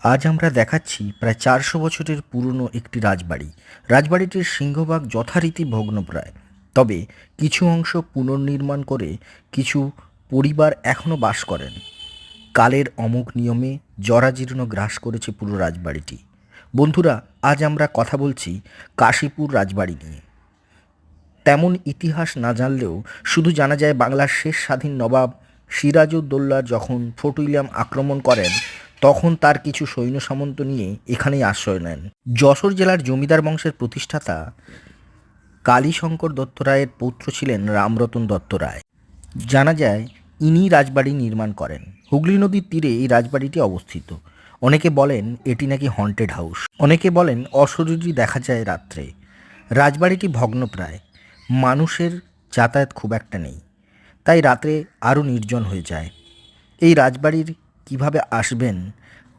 আজ আমরা দেখাচ্ছি প্রায় ৪০০ বছরের পুরনো একটি রাজবাড়ি। রাজবাড়িটির সিংহভাগ যথারীতি ভগ্নপ্রায়, তবে কিছু অংশ পুনর্নির্মাণ করে কিছু পরিবার এখনও বাস করেন। কালের অমোঘ নিয়মে জরাজীর্ণ গ্রাস করেছে পুরো রাজবাড়িটি। বন্ধুরা, আজ আমরা কথা বলছি কাশীপুর রাজবাড়ি নিয়ে। তেমন ইতিহাস না জানলেও শুধু জানা যায় বাংলার শেষ স্বাধীন নবাব সিরাজউদ্দৌলা যখন ফোর্ট উইলিয়াম আক্রমণ করেন, তখন তার কিছু সৈন্য সামন্ত নিয়ে এখানেই আশ্রয় নেন। যশোর জেলার জমিদার বংশের প্রতিষ্ঠাতা কালীশঙ্কর দত্ত রায়ের পৌত্র ছিলেন রামরতন দত্ত রায়। জানা যায় ইনি রাজবাড়ি নির্মাণ করেন। হুগলি নদীর তীরে এই রাজবাড়িটি অবস্থিত। অনেকে বলেন এটি নাকি হন্টেড হাউস, অনেকে বলেন অশরীরী দেখা যায় রাত্রে। রাজবাড়িটি ভগ্নপ্রায়, মানুষের যাতায়াত খুব একটা নেই, তাই রাতে আরও নির্জন হয়ে যায়। এই রাজবাড়ির কিভাবে আসবেন